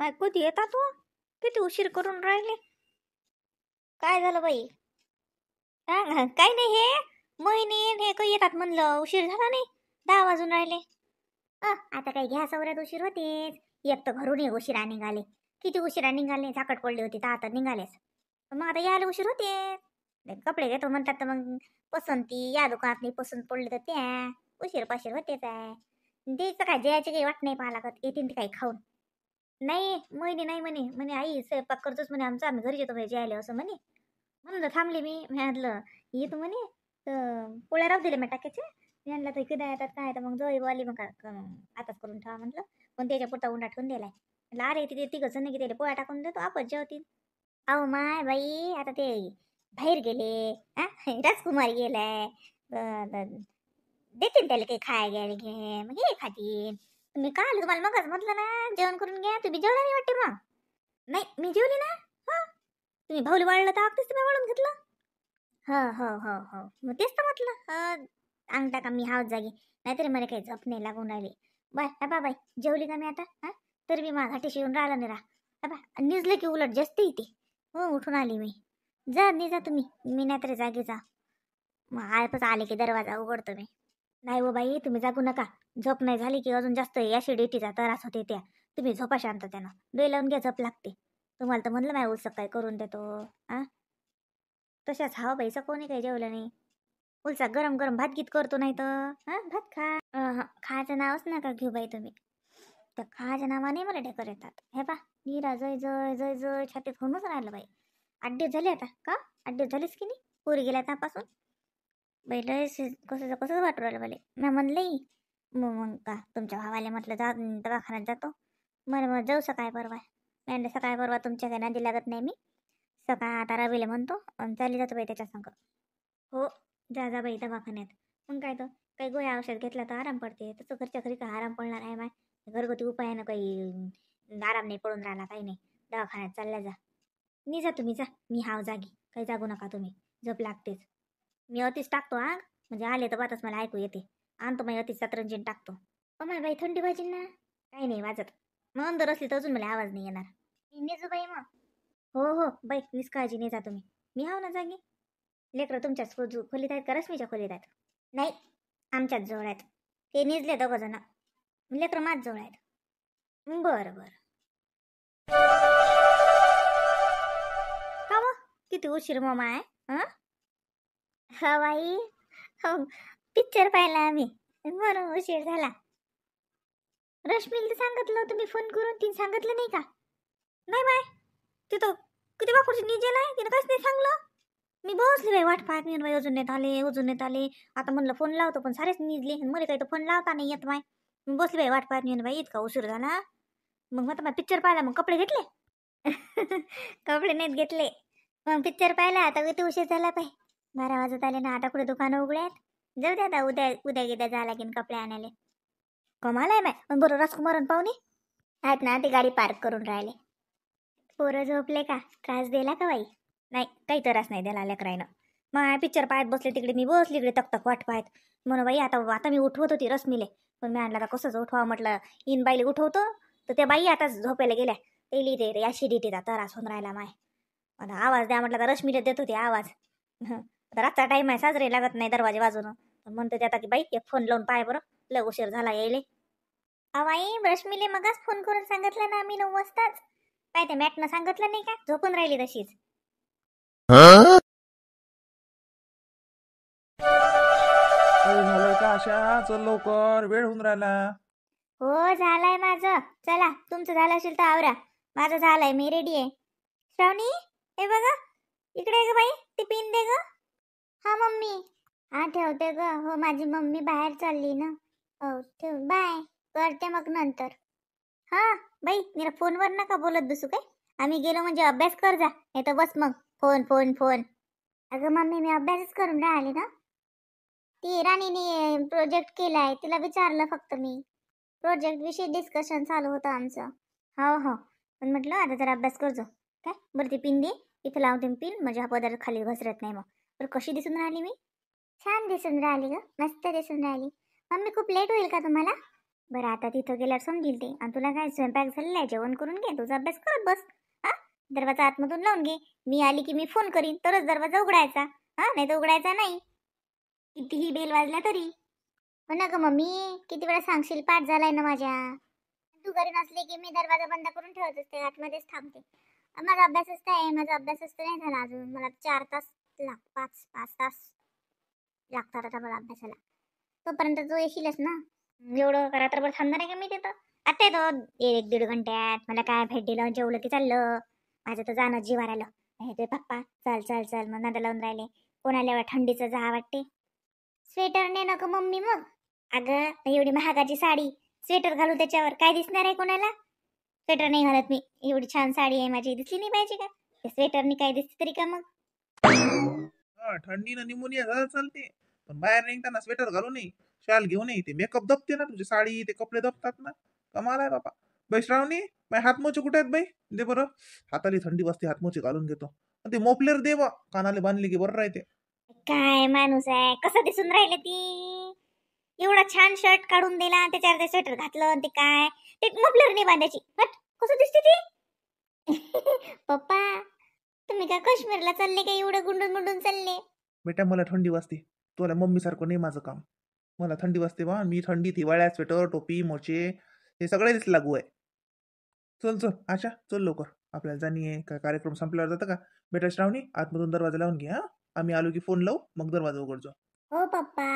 माय कधी येतात तू? किती उशीर करून राहिले. काय झालं बाई? काय नाही, हे मोहिनी हे काही येतात म्हणलं, उशीर झाला नाही. 10 वाजून राहिले. आता काय घ्या, सवऱ्यात उशीर होतेच. एक तर घरून उशिरा निघाले. किती उशिरा निघाले, झाकट पडली होती तर आता निघालेच. मग आता यायला उशीर होते. कपडे घेतो म्हणतात तर मग पसंती या दुकानात नाही पसंत पडले तर त्या उशीर पाशीर होतेच आहे. द्यायचं काय, जयाची काही वाट नाही पाहा लागत, येतील ते काही खाऊन. नाही मोहिनी नाही म्हणे, म्हणे आई स्वयंपाक करतोच म्हणे आमचा, आम्ही घरी येतो पाहिजे आले असं म्हणे. म्हणून तर थांबले मी म्हटलं येतो म्हणे. तर पोळ्या राहू दिले मी टाकायचे. मी आणलं तर कधी येतात काय, तर मग जवळ आली मग आताच करून ठेवा म्हटलं. पण त्याच्या पुरता उंडा ठेवून दिलाय. म्हटलं अरे तिथे तिघ जण की त्याला पोळ्या टाकून देतो, आपण जेवतील. अहो माय बाई, आता ते बाहेर गेले. राजकुमार गेलाय. देतील त्याला काही खाय घ्यायला घे, मग हे खातील. मी काय तुम्हाला मगच म्हटलं ना जेवण करून घ्या, तुम्ही जेवला नाही वाटते मग. नाही मी जेवली ना. हा, तुम्ही भाऊली वाढलं तर अगदीच तुम्ही वाढून घेतलं. हो हो हो हो, मग तेच तर म्हटलं. अंग टाका मी हाव जागी, नाहीतरी मला काही झोप नाही लागून राहिली. बाय बाय जेवली का मी आता? तरी मी माझ्या येऊन राहिला नाही राहा. निजले की उलट जास्त येते. हो उठून आली मी. जा निजा तुम्ही, मी नाहीतरी जागी जा. मग आळपच आले की दरवाजा उघडतो मी. नाही हो बाई, तुम्ही जागू नका. झोप नाही झाली की अजून जास्त ऍसिडिटीचा त्रास होते. त्या तुम्ही झोपा शांत त्यानं. डोळे लावून घ्या, झोप लागते. तुम्हाला तर म्हणलं माझ्या उलसक काय करून देतो. तशाच हा बाईचा कोणी काही जेवलं नाही. उलसा गरम गरम भात गीत करतो नाही तर भात खा. खायचं नावच नका घेऊ बाई तुम्ही. तर खायच्या नावाने मला ढेकर येतात. हे पा नीरा जय जय जय जय छातीत होऊनच राहिलं बाई. 8 दिवस झाले आता का? 8 दिवस झालेच की नाही, पोरी गेल्या त्यापासून. बाई लय कसं कसं वाटू राहिलं मला. मी म्हणलंय मग का तुमच्या भावाला म्हटलं जा दवाखान्यात जातो. मग जाऊ सकाळी परवा. मी सकाळी परवा तुमच्या काही नादी लागत नाही मी. सकाळ आता रवीला म्हणतो आणि चालली जातो बाई त्याच्या संग. हो जा जा बाई दवाखान्यात. मग काय तर काही गोळ्या औषध घेतला तर आराम पडते. तसं घरच्या घरी काय आराम पडणार आहे माय. घरगुती उपायानं काही आराम नाही पडून राहिला, काही नाही. दवाखान्यात चालल्या जा. मी जा तुम्ही जा, मी हाव जागी, काही जागू नका तुम्ही. झोप लागतेच. मी अतिच टाकतो आग, म्हणजे आले तर बातच मला ऐकू येते. आणतो मग अतिच सतरंजीन टाकतो. माय बाई थंडी वाजेल ना. काही नाही वाजत. मग अंदर असली तर अजून मला आवाज नाही येणार. मी नेजू बाई मग. हो हो बाई, निष्काळजी नाही जा तुम्ही. मी हाव ना जागी. लेकरं तुमच्याच खोलीत आहेत का रश्मीच्या खोलीत आहेत? नाही, आमच्याच जवळ आहेत. ते निजले 2 जण. लेकरं माझ जवळ आहेत. बरं बरं. का व किती उशीर मामा आहे? हा बाई, हो पिक्चर पाहिला आम्ही म्हणून उशीर झाला. रश्मीला सांगितलं तुम्ही फोन करून, तिने सांगितलं नाही का? नाही बाय, तिथं किती वाकुरची निजेल आहे, तिनं काहीच नाही सांगलं. मी बसली बाई वाट पाहत. मी बाई अजून नेत आले, अजून नेत आले. आता म्हणलं फोन लावतो पण सारेच निजले. मला काही तर फोन लावता नाही येत माय. मी बसली बाई वाट पाहत. मी बाई इतका उशीर झाला. मग मग पिक्चर पाहिला, मग कपडे घेतले. कपडे नाहीत घेतले, मग पिक्चर पाहिला. आता किती उशीर झाला पाय, 12 वाजत आले ना. आता कुठे दुकानं उघड्यात. जाऊ दे आता, उद्या उद्या गिद्या झाला की कपडे आणायला. कमाल आहे माय. पण बरं राजकुमार पाहुणे आहेत ना, ते गाडी पार्क करून राहिले. पोरं झोपले का? त्रास दिला का बाई? नाही, काही त्रास नाही दिला लेकरायनं. मग पिक्चर पाहत बसले तिकडे, मी बसली इकडे तक वाट पाहत. म्हणून बाई आता आता मी उठवत होती रश्मीले, पण मी आणला का कसंच उठवा म्हटलं. इन बाईले उठवतो तर त्या बाई आता झोपायला गेल्या. तेली ते ऍसिडिटीचा त्रास होऊन राहिला माय. आता आवाज द्या म्हटलं तर रश्मीला देत होते आवाज. आता रातचा टाईम आहे, साजरे लागत नाही दरवाजे वाजून. म्हणतो ते आता की बाई एक फोन लावून पाय बरं, लय उशीर झाला यायले. अवाई रश्मीले मगच फोन करून सांगितलं ना आम्ही 9 वाजताच. काय ते मॅटनं सांगितलं नाही का, झोपून राहिली तशीच. अरे झालं का आशा? चल लवकर, वेळ होऊन राहिला. हो झालंय माझं. चला तुमचं झालं असेल तर आवरा. माझं झालंय, मी रेडी आहे. श्रावणी हे बघा, इकडे आहे ग बाई, ती पिन दे ग. हा मम्मी. हा ठेवते ग. हो माझी मम्मी बाहेर चालली ना. हो ठेव, बाय. करते मग नंतर. हा बाई, मेरा फोनवर नका बोलत बसू काय. आम्ही गेलो म्हणजे अभ्यास कर जा, नाही तर बस मग फोन फोन फोन. अगं मम्मी मी अभ्यासच करून राहिली ना. ती राणीने प्रोजेक्ट केलाय, तिला विचारलं फक्त मी. प्रोजेक्ट विषयी डिस्कशन चालू होतं आमचं. हो हो, पण म्हटलं आता जरा अभ्यास करजो. काय बरं ती पिन दे, इथं लावते पिन, म्हणजे हा पदार्थ खाली घसरत नाही. मग तर कशी दिसून राहिली मी? छान दिसून राहिली ग, मस्त दिसून राहिली. मम्मी खूप लेट होईल का तुम्हाला? बरं आता तिथं गेल्यावर समजेल ते. आणि तुला काय स्वयंपाक झालेला आहे, जेवण करून घे, तुझा अभ्यास करत बस. हा, दरवाजा आतमधून लावून घे. मी आली की मी फोन करीन तरच दरवाजा उघडायचा. हा, नाही तर उघडायचा नाही, कितीही बेल वाजला तरी. हो ना ग मम्मी, किती वेळा सांगशील, पाठ झालाय ना माझ्या. तू घरी नसली की मी दरवाजा बंद करून ठेवत असते, आतमध्येच थांबते. माझा अभ्यासच तर आहे, माझा अभ्यासच तर नाही झाला अजून. मला 4 तास पाच पाच तास लागतात आता मला अभ्यासाला. तोपर्यंत तू येशीलच ना. एवढं रात्रभर थांबणार आहे का मी तिथं? आता येतो 1-1.5 घंट्यात. मला काय भेट दिलं, जेवलं की चाललं. माझं तर जाणं जीवार आलं. हे ते पप्पा चल चल चल मग नादा लावून राहिले. कोणाला एवढ्या थंडीचं जा वाटते. स्वेटर ने नको मम्मी मग. अगं एवढी महागाची साडी, स्वेटर घालू त्याच्यावर काय दिसणार आहे कोणाला? स्वेटर नाही घालत मी. एवढी छान साडी आहे माझी, दिसली नाही पाहिजे का? त्या स्वेटरनी काय दिसते तरी का मग? हा, थंडीनं निमोनिया झाला चालते, पण बाहेर निघताना स्वेटर घालू नये, शाल घेऊ नये. ते मेकअप दबते ना, तुझी साडी ते कपडे दबतात ना. कमाल आहे बाबा. बाई श्रावणी, बाई हातमोचे कुठे आहेत बाई? दे बरं. हाताली थंडी वाजते, हातमोचे घालून घेतो. आणि ते मोपलेर दे बा, कानाले बांधले की बरं राहते. काय माणूस आहे, कसं दिसून राहिले ती. एवढा छान शर्ट काढून दिला, त्याच्यावर ते स्वेटर घातलं आणि ते काय, ते मफलर नाही बांधायची. हट, कसं दिसते ती. पप्पा, तुम्ही काय काश्मीरला चालले का, एवढं गुंडून मुंडून चालले? बेटा मला थंडी वाजते. तुला मम्मी सारखं नाही माझं काम. मला थंडी वाजते बा, मी थंडीत हिवाळ्यात स्वेटर टोपी मोचे हे सगळेच लागू आहे. चल चल आशा, चल लवकर. आपल्याला जाणी आहे काय, कार्यक्रम संपल्यावर जातं का? बेटा श्रावणी, आतमधून दरवाजा लावून घे. हा, आम्ही आलो की फोन लावू, मग दरवाजा उघडतो. हो पप्पा.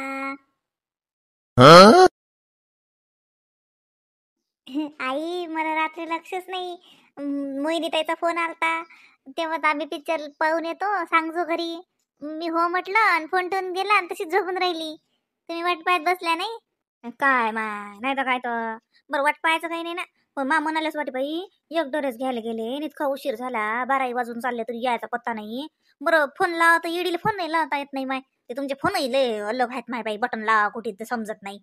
आई मला रात्री लक्षच नाही. मोहिनी ताईचा फोन आलता, तेव्हा आम्ही पिक्चर पाहून येतो, सांगजो घरी. मी हो म्हटलं आणि फोन ठेवून गेला आणि तशीच झोपून राहिली. तुम्ही वाट पाहत बसल्या नाही. काय माय, नाही तर काय तर. बरं वाट पाहायचं काही नाही ना. पण मा म्हणालेच वाटे बाई, एक ड्रेस घ्यायला गेले आणि इतका उशीर झाला, 12 वाजून चालले तरी यायचा पत्ता नाही. बरं फोन लावा तर इडीला फोन नाही लावता येत नाही माय. ते तुमचे फोनही लय अलग आहेत माय बाई, बटन लावा कुठे ते समजत नाही.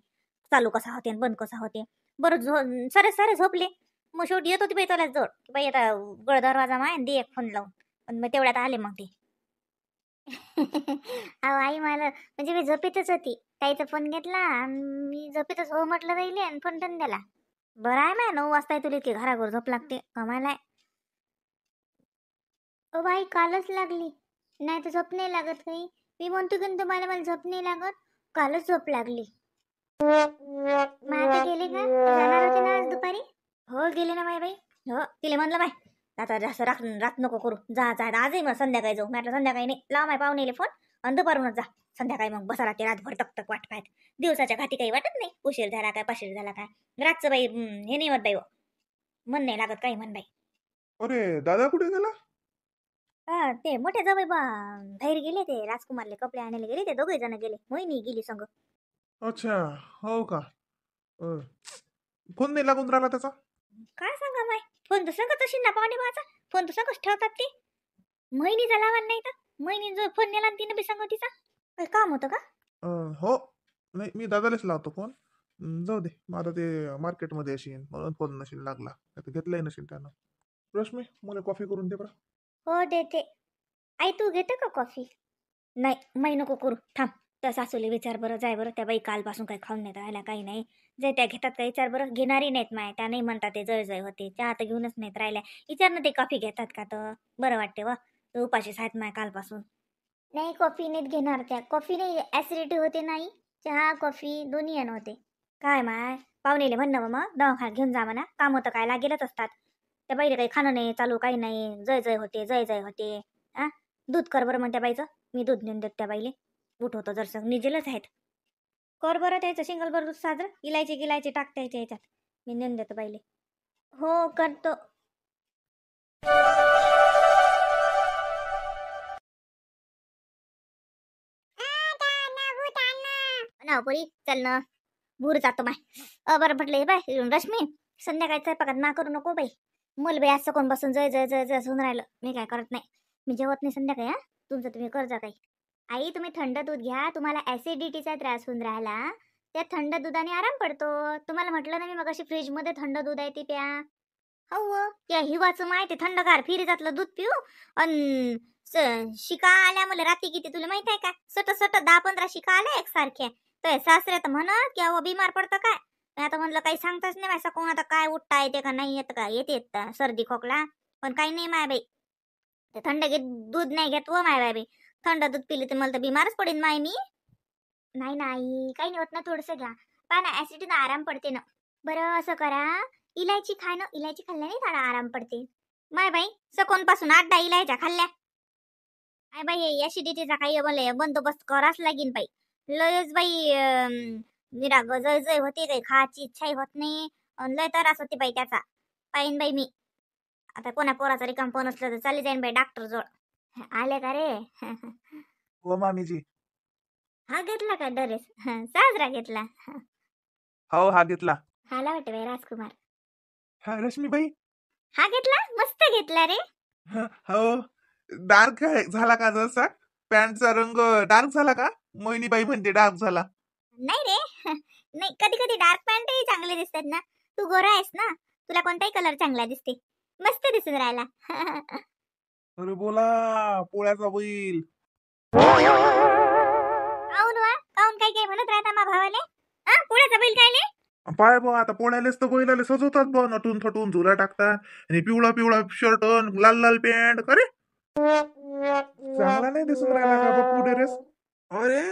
चालू कसा होते आणि बंद कसा होते. बरं सारे सारे झोपले. मग शेवटी येत होती बाई त्याला जोड की बाई आता गळ दरवाजा माय दे एक फोन लावून. पण मग तेवढ्यात आले मग ते. अहो आई, मला म्हणजे मी झोपेतच होती, ताईचा फोन घेतला आणि मी झोपेतच हो म्हटलं राहिले आणि फोन ठेवून दिला. बरं आहे माय, 9 वाजता तुला की घराघर झोप लागते, कमाल आहे. ओ बाई कालच लागली, नाही तर झोप नाही लागत काही. मी म्हणतो की तुम्हाला, मला झोप नाही लागत, कालच झोप लागली. मग आता गेले का, जाणार होते ना आज दुपारी? हो गेले ना माय बाई. हो तिला म्हणलं बाय, आता जास्त रात नको करू, जा जा आजही मग संध्याकाळी जाऊ. म्हटलं संध्याकाळी नाही, लाव माय पाहुणेले फोन आणि दुपारूनच जा. संध्याकाळी मग बसा राहते रातभर तक वाट पाहत. दिवसाच्या घाती काही वाटत नाही, उशीर झाला काय पाशीर झाला काय. रातचं बाई हे नाही होत बाई, मन नाही लागत काही म्हण बाई. अरे दादा कुठे गेला? ते मोठे जावई बा बाहेर गेले, ते राजकुमारले कपडे आणायला गेले, ते दोघे जण गेले, मोहिनी गेली संग. अच्छा, हो का? अं, फोन नाही लागून राहिला त्याचा. काय सांगा माय, फोन तर संगत असेल ना पाहुणे माझा. फोन तर संगच ठेवतात ते. मोहिनीचा लावाल नाही तर. मोहिनी जो फोन नेला तिने बी सांग तिचा काय काम होतं का? हो, नाही मी दादालाच लावतो फोन. जाऊ दे, मग आता ते मार्केटमध्ये असेल म्हणून फोन नसेल लागला, आता घेतलाही नसेल त्यानं. रश्मी, मला कॉफी करून दे बरं. हो देते. आई तू घेते का कॉफी? नाही मै नको करू, थांब. त्या सासूले विचार बरं, जाय बरं, त्या बाई कालपासून काही खाऊन नाही राहिल्या, काही नाही. जे त्या घेतात का विचार बरं, घेणारी नाहीत माय, त्या नाही म्हणतात ते जळजळ होते, चहा तर घेऊनच नाहीत राहिल्या. विचार ना ते कॉफी घेतात का, तर बरं वाटते व. उपाशीच आहेत माय कालपासून. नाही कॉफी नाहीत घेणार त्या, कॉफी नाही ऍसिडिटी होते नाही. चहा कॉफी दोन्ही येणं होते. काय माय, पाहुणेले म्हणणं मग दवाखान्यात घेऊन जा म्हणा, काम होतं काय लागेलच असतात. त्या बाईला काही खाणं नाही चालू, काही नाही, जय जय होते जय जय होते. आ, दूध कर बरं म्हणत्या बाईचं, मी दूध नेऊन देत त्या बाईले. उठ होतं जर निजेलच आहेत. कर बरं त्याचं सिंगल बरं दूध साजरं, इलायची गिलायची टाकता याच्या ह्याच्यात, मी नेऊन देतो बाईले. हो करतो. ना पोरी चल ना, भूर जातो माय. बरं म्हटलं हे बाय रश्मी, संध्याकाळी स्वयंपाकात ना करू नको बाई. मुल बाई असं कोण बसून जय जय जय जय होऊन राहिलं, मी काय करत नाही. मी जेवत नाही संध्याकाळी. हा, तुमचं तुम्ही करजा काही. आई तुम्ही थंड दूध घ्या, तुम्हाला ऍसिडिटीचा त्रास होऊन राहिला, त्या थंड दुधाने आराम पडतो. तुम्हाला म्हटलं ना मी मग अशी फ्रीजमध्ये थंड दूध आहे ती प्या. हो त्या हिवाचं माहिती, थंडगार फिरीजातलं दूध पिऊ. अन शिका आल्या मला रात्री किती तुला माहित आहे का, सट सट 10-15 शिका आल्या एकसारख्या. तर सासऱ्या तर म्हणत की अहो बिमार पडतं काय. मी आता म्हणलं काही सांगताच नाही माझा कोण आता काय उठता येते का नाही येत का येते सर्दी खोकला पण काही नाही माय बाई. ते थंड घेत दूध नाही घेत व माय बाई. थंड दूध पिले तर मला तर बिमारच पडेन माय मी. नाही नाही काही नाही होत ना थोडंसं घ्या. पहा ना ऍसिडिटीनं आराम पडते ना. बरं असं करा इलायची खा ना इलायची खाल्ल्याने थोडा आराम पडते. माय बाई सकोनपासून 8-10 इलायच्या खाल्ल्या. काय बाई हे ऍसिडिटीचा काही मला बंदोबस्त कराच लागीन बाई. लयच बाई निरा गजय जय होते काही खायची इच्छाही होत नाही. लय त्रास होते बाई त्याचा. पाहिन बाई मी आता कोणा पोराचा रिकाम पण असलं तर चालली जाईन बाई डॉक्टर जवळ. आले का रे? हो मामीजी. हा घेतला का ड्रेस? साजरा घेतला. हो हा घेतला. हाला वाटतं बाई राजकुमार. हा रश्मीबाई. हा घेतला मस्त घेतला रे. हो डार्क झाला का जसा पॅन्टचा रंग डार्क झाला का? मोहिनीबाई म्हणते डार्क झाला. नाही रे नाही कधी कधी डार्क पॅन्टही चांगले दिसतात ना. तू गोरा आहेस ना तुला कोणताही कलर चांगला दिसते. मस्त दिसून राहिला. अरे बोला पोळ्याचा बैल. काऊन वा काऊन काही काही म्हणत राहता मा भावाले? हा पुढे बैल काय ले? पाय बा आता पोळ्यालेच तर बैलाले सजवतात बा नटून थटून झुला टाकतात आणि पिवळा पिवळा शर्ट लाल लाल पॅन्ट अरे चांगला नाही दिसून राहिला का बापू ड्रेस. अरे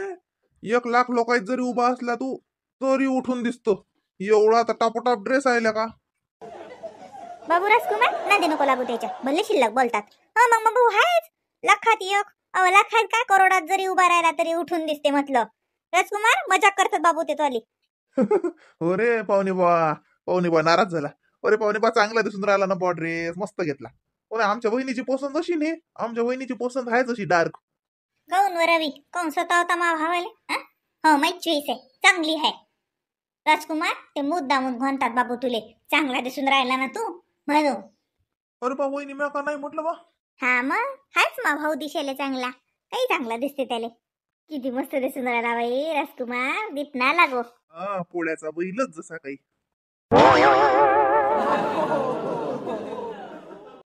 1 लाख लोकांत जरी उभा असला तू तरी उठून दिसतो एवढा तर टापोटाप ड्रेस आहे का. बाबू राजकुमार ना दे नको लागू त्याच्या भले शिल्लक बोलतात. हा मग बाबू आहेच लाखात एक लाखात काय करोडात जरी उभा राहिला तरी उठून दिसते म्हटलं. राजकुमार मजाक करतात बाबू ते तोली. अरे पाहुणे बा नाराज झाला. अरे पाहुणे बा चांगला दिसून राहिला ना बॉ ड्रेस मस्त घेतला. अरे आमच्या बहिणीची पसंत अशी नाही. आमच्या बहिणीची पसंत आहे तशी डार्क. काऊन व रवी काऊन स्वतः मा भावाले? हो माहित चॉईस आहे चांगली आहे. राजकुमार ते मुद्दामून म्हणतात बाबू तुले चांगला दिसून राहिला ना तू म्हणू. अरे बा वहिनी मी का नाही म्हटलं बा. हा मग हाच मा भाऊ दिशेले चांगला काही चांगला दिसते त्याले. किती मस्त दिसून राहिला बाई राजकुमार दीप ना लागो. पोळ्याचा बैलच जसा काही.